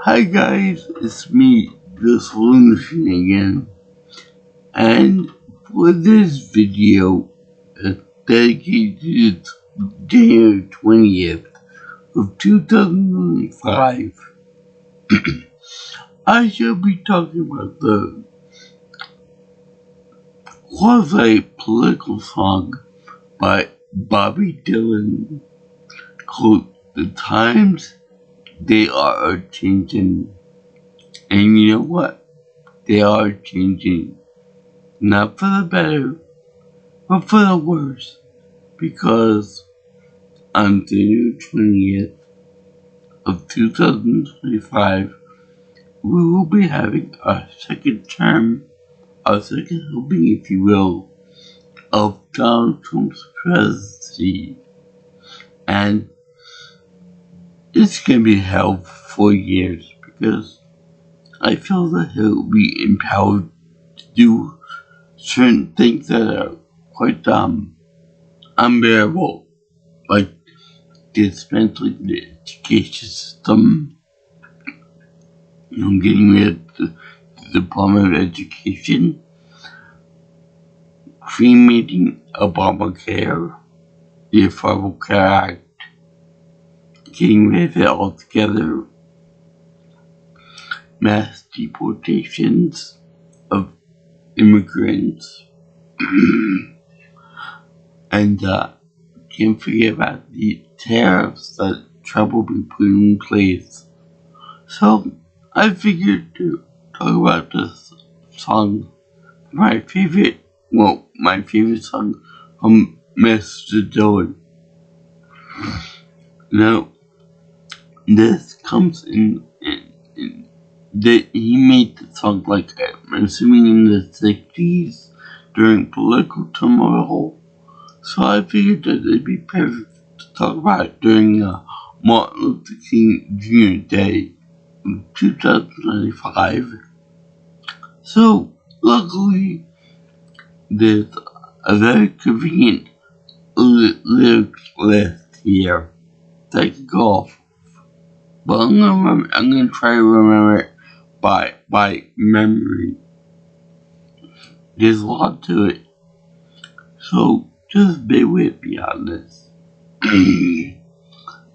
Hi guys, it's me, the solution again, and for this video, dedicated to January 20th of 2005, I shall be talking about the quasi-political song by Bobby Dylan called "The Times They Are A-Changin'." And you know what? They are changing. Not for the better, but for the worse. Because on January 20th of 2025, we will be having our second term, our second helping, if you will, of Donald Trump's presidency. And it's going to be held for 4 years because I feel that he'll be empowered to do certain things that are quite unbearable, like dismantling the education system, getting rid of the Department of Education, cremating Obamacare, the Affordable Care Act, getting rid of it altogether, mass deportations of immigrants, and can't forget about the tariffs that Trump will be putting in place. So I figured to talk about this song, my favorite song from Mr. Dylan. Now, this comes in that he made the song, like, I'm assuming in the 60s during political turmoil. So I figured that it'd be perfect to talk about it during Martin Luther King Jr. Day of 2025. So luckily, there's a very convenient lyrics list here that I can go off. But I'm gonna try to remember it by memory. There's a lot to it, so just bear with me on this.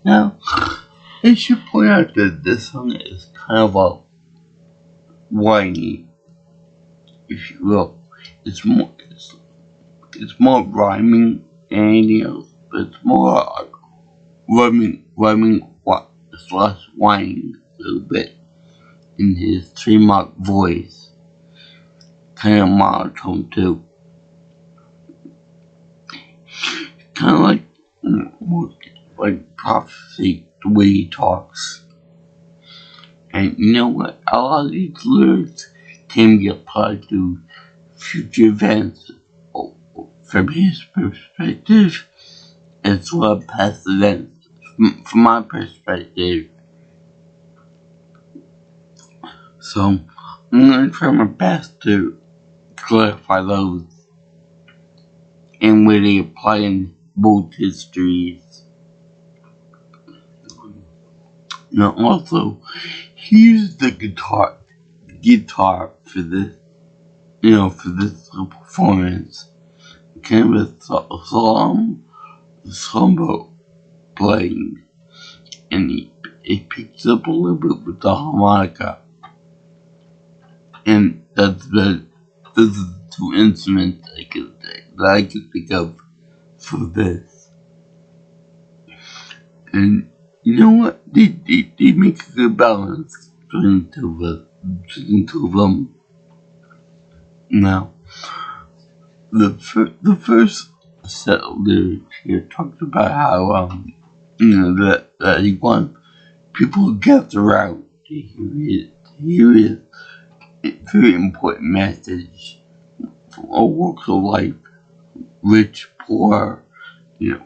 Now, I should point out that this song is kind of a whiny, if you will. It's more rhyming than anything else, but it's more like rhyming what slash whining a little bit in his trademark voice, kind of monotone too, kind of like prophecy the way he talks. And you know what? A lot of these lyrics can be applied to future events from his perspective, as well as past events from my perspective. So I'm going to try my best to clarify those and where they apply in both histories. Now also, he used the guitar for this, for this performance. Kind of a samba playing, and it picks up a little bit with the harmonica. And those are the two instruments that I could think of for this. And you know what? They make a good balance between the two of them. Now, the first set of lyrics here talked about how that he wants people to gather around to hear his very important message from all walks of life, rich, poor,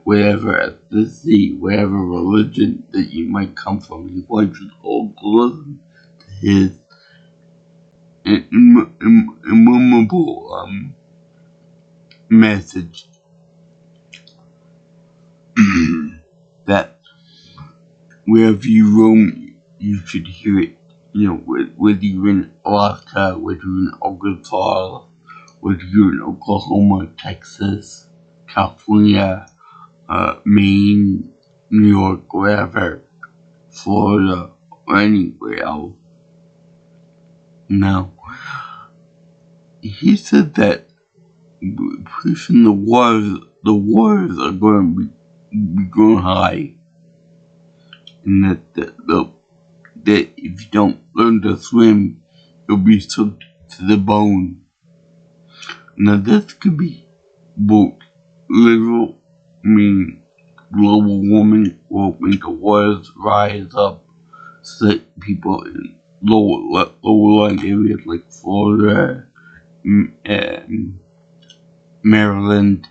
whatever ethnicity, whatever religion that you might come from. He wants us all to listen to his immeasurable message that wherever you roam, you should hear it whether you're in Alaska, whether you're in Arkansas, whether you're in Oklahoma, Texas, California, Maine, New York, wherever, Florida, or anywhere else. Now, he said that pretty soon the waters are going to be going high, and that if you don't learn to swim, you'll be soaked to the bone. Now, this could be both literal, meaning global warming will make the waters rise up so that people in lower lying areas like Florida, and Maryland,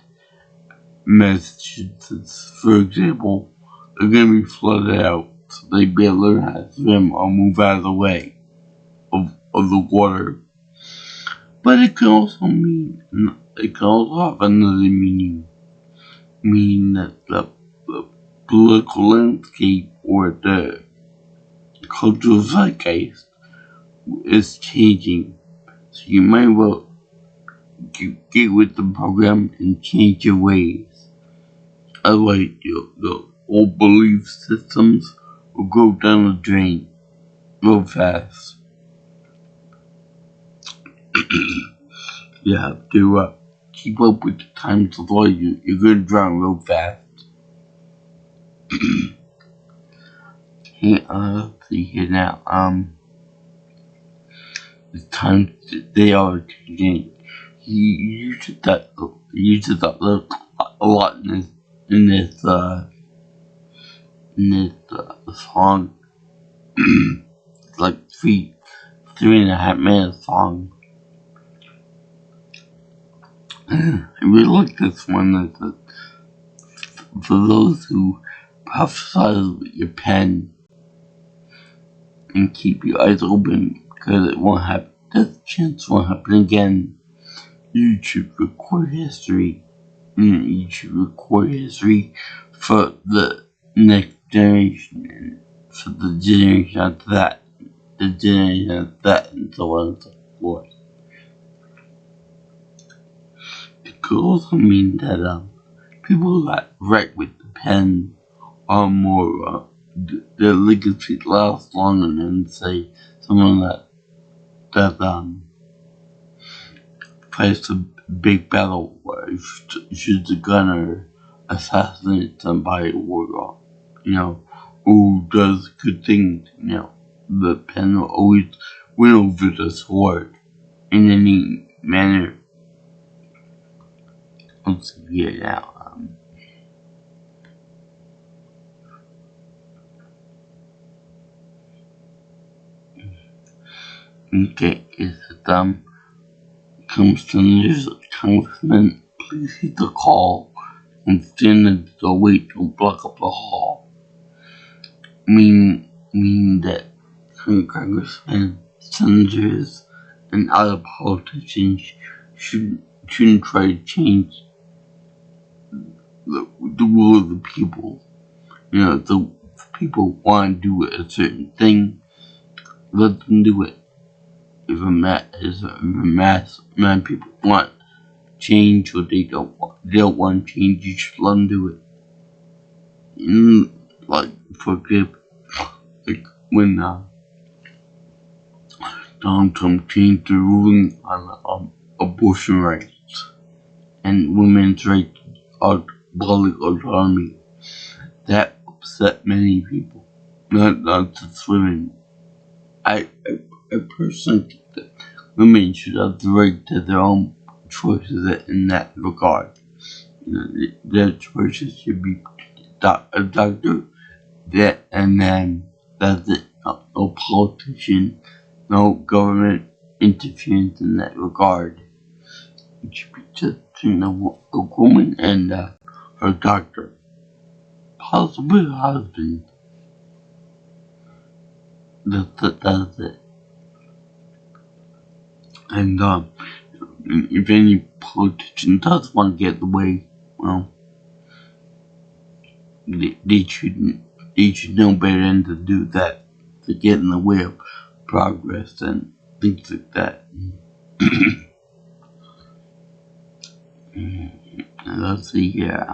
Massachusetts, for example, are going to be flooded out, so they better learn how to swim or move out of the way of the water. But it can also have another meaning that the political landscape or the cultural zeitgeist is changing. So you might well get with the program and change your ways. Otherwise, the old belief systems will go down the drain real fast. You have to keep up with the times, otherwise you're going to drown real fast. Hey, let's see here now. The times they are changing. He uses that a lot in this song. It's like 3.5 minute song. I really like this one. That for those who prophesize with your pen and keep your eyes open, because it won't happen. This chance won't happen again. You should record history. You should record history for the next generation and for the generation after that, the generation after that, and so on and so forth. It could also mean that people that write with the pen are more, their legacy lasts longer than, say, someone that fights a big battle or shoots a gun or assassinates somebody or, who does good things, the pen will always win over the sword in any manner. Let's see here now. Okay, is it, Congressman, please hit the call and stand in the doorway to block up the hall. Meaning that congressmen, senators, and other politicians shouldn't try to change the will of the people. The people want to do a certain thing, let them do it. If a mass amount of people want change or they don't want change, you should let them do it. Like, for example, like when Donald Trump changed the ruling on abortion rights and women's right to bodily autonomy, that upset many people, not just women. I personally think that women should have the right to their own choices in that regard. Their choices should be a doctor, and then that's it. No politician, no government interference in that regard. It should be just between a woman and her doctor, possibly her husband. That's it. And if any politician does want to get in the way, well, they should know better than to do that, to get in the way of progress and things like that. And let's see here.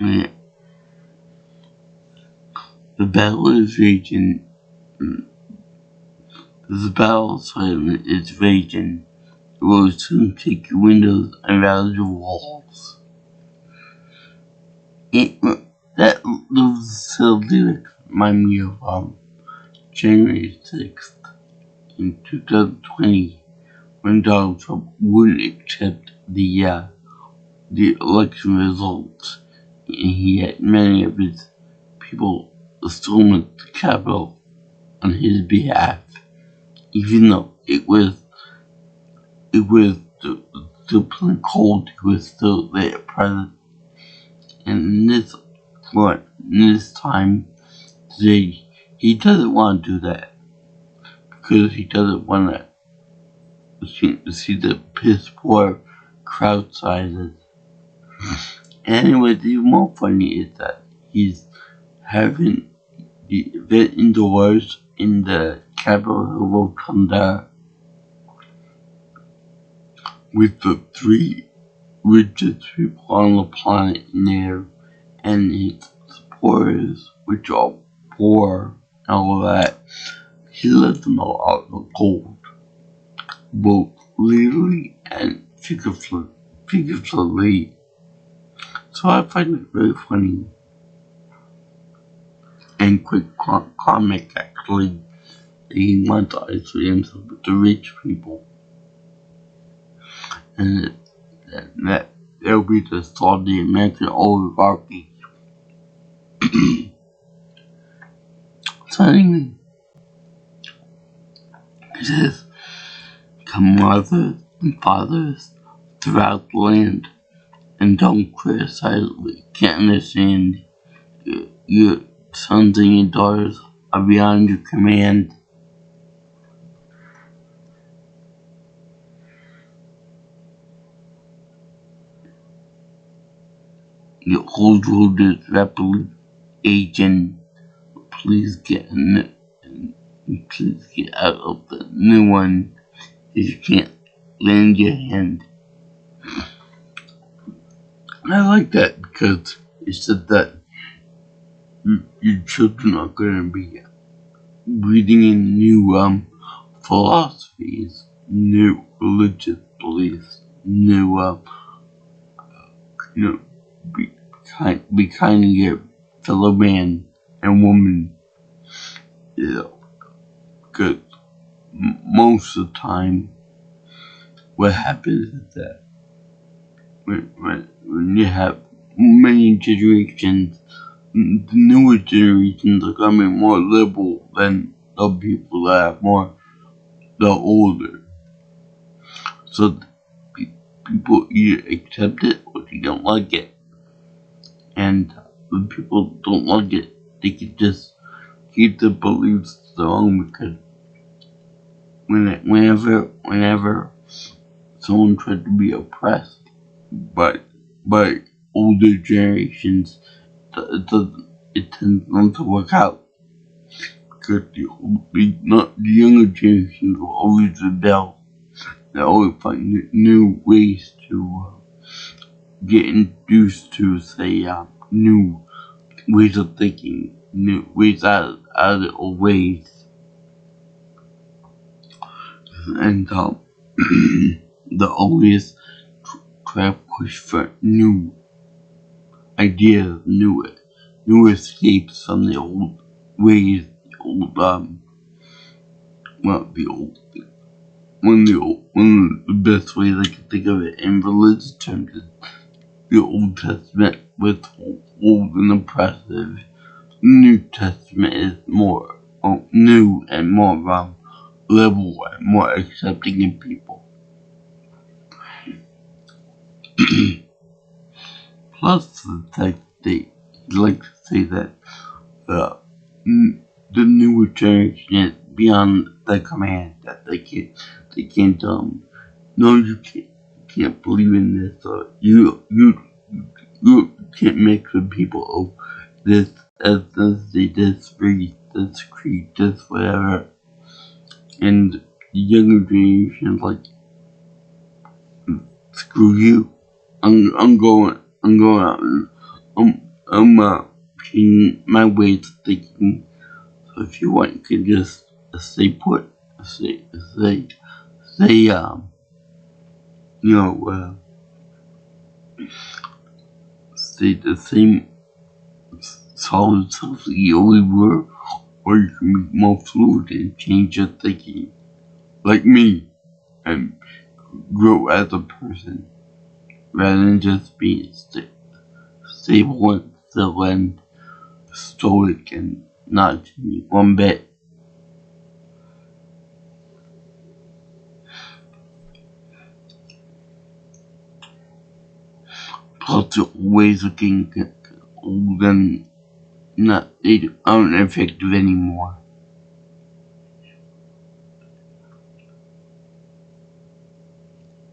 Yeah. The battle is raging. The battle is raging. It will soon take your windows and rattle your walls. That those lyrics remind me of January 6th in 2020 when Donald Trump wouldn't accept the election results, and he had many of his people storm the Capitol on his behalf, even though it was still plain cold. He was still there present, and this time today he doesn't want to do that because he doesn't want to see the piss poor crowd sizes. And what's even more funny is that he's having the event indoors in the Capitol Rotunda with the three richest people on the planet in there and his supporters, which are poor and all that. He let them all out in the cold, both literally and figuratively. So I find it very funny and quick comic actually that he wants to isolate himself with the rich people. And that they'll be the start of the American oligarchy. So anyway, it says, come mothers and fathers throughout the land, and don't criticize what you can't understand. Your sons and your daughters are beyond your command. Your old world is rapidly aging. Please get out of the new one if you can't lend your hand. I like that because it said that your children are going to be breathing in new philosophies, new religious beliefs, new be kind to your fellow man and woman. Because most of the time, what happens is that when you have many generations, the newer generations are going to be more liberal than the people that are the older. So people either accept it or they don't like it. And when people don't like it, they can just keep their beliefs their own because whenever someone tries to be oppressed by older generations, it tends not to work out because the younger generations will always rebel. They always find new ways to get introduced to, say, new ways of thinking, new ways out of the old ways, and they always try to push for new ideas, new escapes from the old ways, one of the best ways I can think of it in religious terms is the Old Testament was old and oppressive. New Testament is more new and more liberal and more accepting of people. Plus the fact they like to say that uh, the newer generation is beyond the command that they can't no you can't believe in this or you can't mix with people of this ethnicity, this race, this creed, this whatever. And the younger generation is like, screw you. I'm going out and changing my ways of thinking. So if you want, you can just stay put, stay, you know, stay the same solid self that you always were, or you can be more fluid and change your thinking, like me, and grow as a person, rather than just being stable and still and stoic and not changing one bit. Plus, you're always looking old and they aren't effective anymore.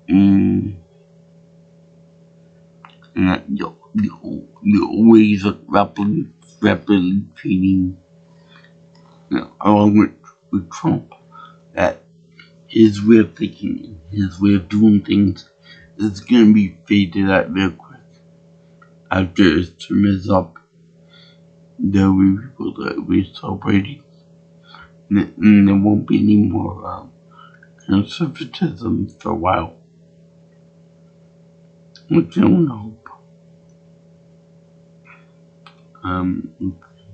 Mm, and that you always look rapidly changing, along with Trump, that his way of thinking, his way of doing things is gonna be faded out real quick. After his term is up, there will be people that will be celebrating, and there won't be any more conservatism for a while. Which I don't hope.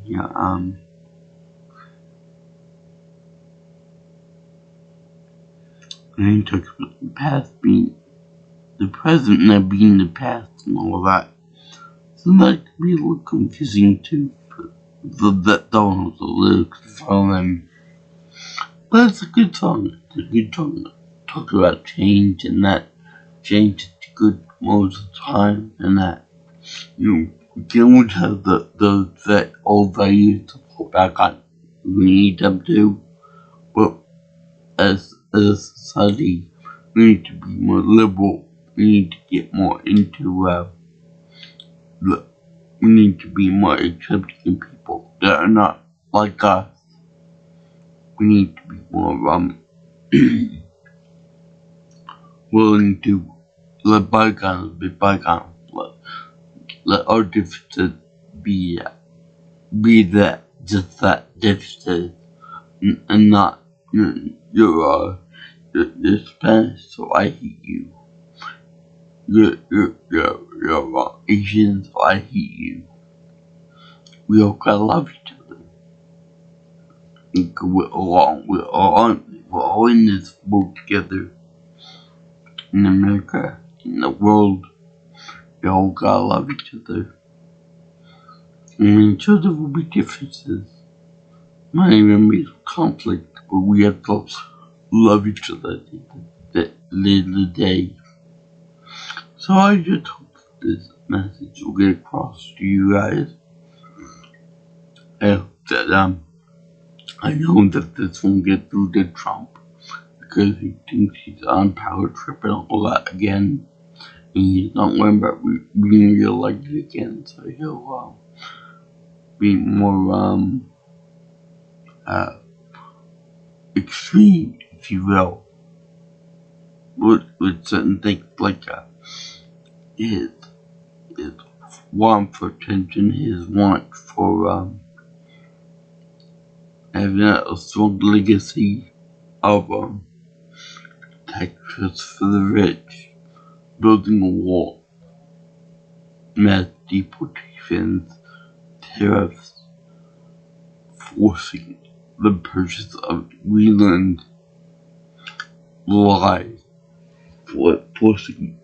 Yeah, and he talks about the past being the present not being the past and all of that. So that can be a little confusing too. That song was a little confusing. But it's a good song. It's a good song. Talk about change and that change is good most of the time and that we can always have those that old values to fall back on. We need them to, but as a society, we need to be more liberal. We need to get more into we need to be more accepting of people that are not like us. We need to be more willing to let bygones be bygones. Let our differences be that just that differences and not you're Spanish, so I hate you. You're Asian, so I hate you. We all gotta love each other. We're all in this boat together. In America, in the world, we all gotta love each other. And each other will be differences. Might even be conflict, but we have to love each other at the end of the day. So I just hope this message will get across to you guys. I hope that I know that this won't get through to Trump because he thinks he's on power trip and all that again, and he's not worried about being reelected again. So he'll be more extreme, if you will, with certain things like his his want for attention, his want for having a strong legacy of taxes for the rich, building a wall, mass deportations, tariffs, forcing the purchase of Greenland, lies, forcing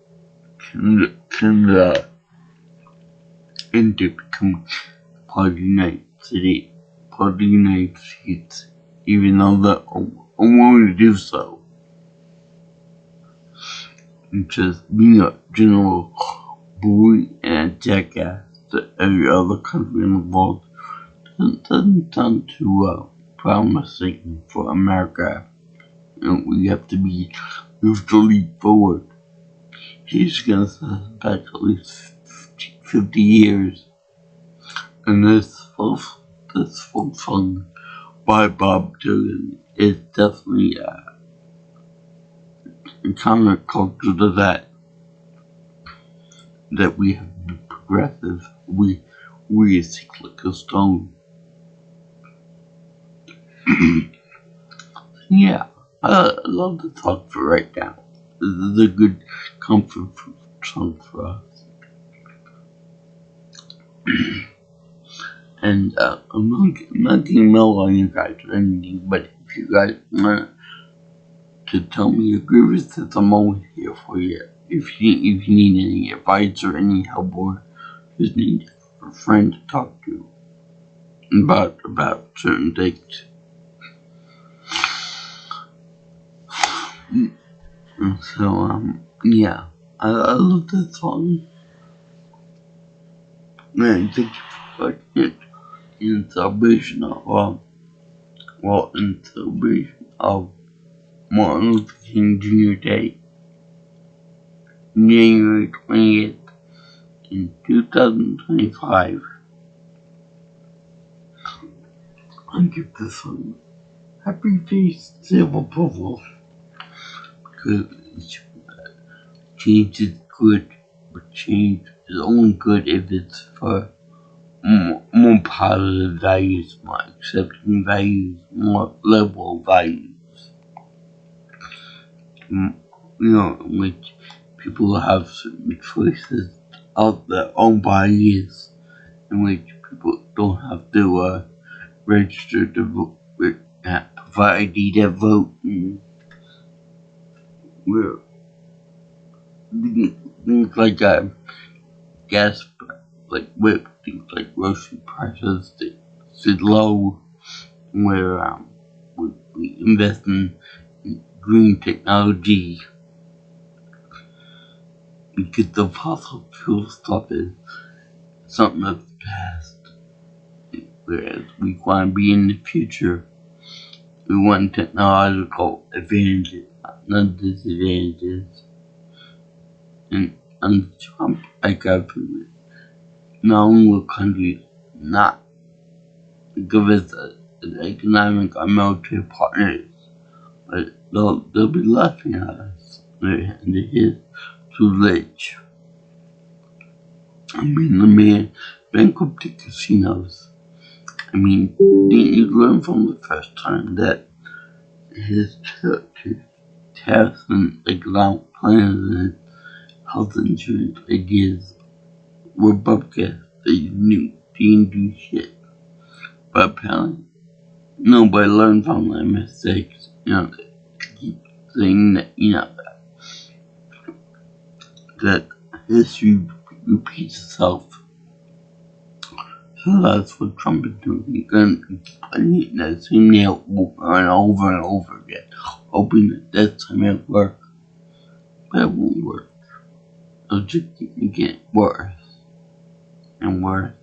Canada into becoming part of the United States, even though they're unwilling to do so. And just being a general bully and a jackass to every other country in the world doesn't sound too promising for America. We have to move the leap forward. He's gonna set us back at least 50 years. And this full song by Bob Dylan is definitely a counterculture to that we have to be progressive. We think like a stone. Yeah, I love the talk for right now. This is a good comfort song for us. And I'm not getting mail on you guys or anything, but if you guys want to tell me your grievances, I'm always here for you. If you need any advice or any help or just need a friend to talk to about certain things. And so yeah, I love this song. Man, thank you for watching it in celebration of in celebration of Martin Luther King Jr. Day, January 20th in 2025. I give this one happy face seal of approval because change is good, but change is only good if it's for more positive values, more accepting values, more liberal values. In which people have certain choices of their own bodies, in which people don't have to register to vote, provide ID to vote, and where things like gas, like things like grocery prices that sit low, where we invest in green technology because the fossil fuel stuff is something of the past. Whereas we want to be in the future, we want technological advantages, not disadvantages. And under Trump, I got from not only will countries not give us an economic or military partners, but they'll be laughing at us. They're here too late. I mean, the man bankrupted casinos. I mean, didn't you learn from the first time that his tariffs and economic plans and health insurance ideas were bupkis? They didn't do shit. But apparently, nobody learned from their mistakes. They keep saying that history repeats itself. So that's what Trump is doing. He's going to keep putting that same nail over and over and over again, hoping that this time it'll work. But it won't work. It'll just keep getting worse and worse.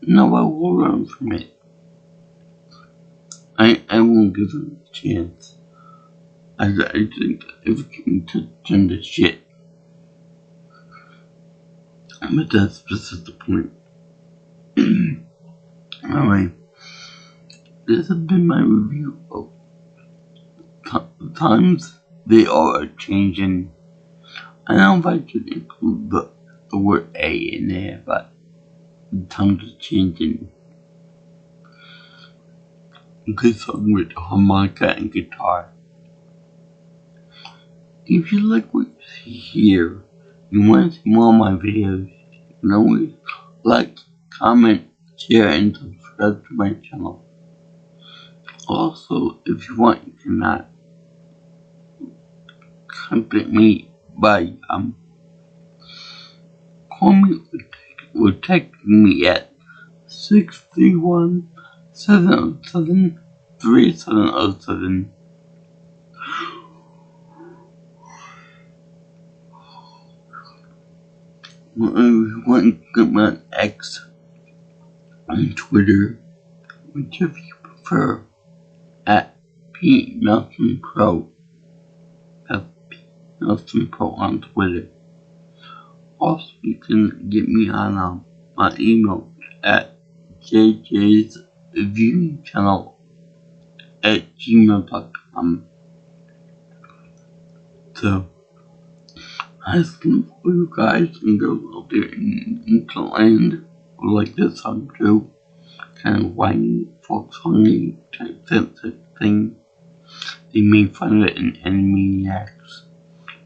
Nobody will learn from it. I won't give him a chance. I think if we can turn this shit. But that's beside the point. Alright, this has been my review of times they are changing. I don't know if I should include the word A in there, but times are changing. Good song with harmonica and guitar. If you like what you see here, you want to see more of my videos, you can always like, comment, share, and subscribe to my channel. Also, if you want, you can contact me by call me or text me at 631-707-3707. want to get my X on Twitter, whichever you prefer, at Pete Nelson Pro. That's Pete Nelson Pro on Twitter. Also, you can get me on my email at JJ's Viewing Channel at gmail.com. So, I listen for you guys and girls out there in the land who like this song too. Kind of whiny, folk songy type thing. They made fun of it in Animaniacs.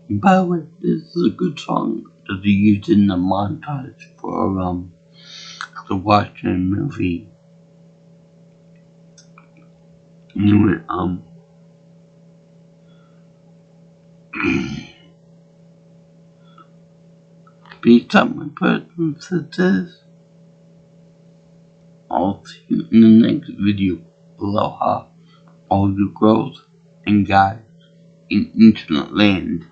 And by the way, this is a good song that they used in the montage for the Watchmen movie. Anyway, peace out, my brothers and sisters. I'll see you in the next video. Aloha, all you girls and guys in internet land.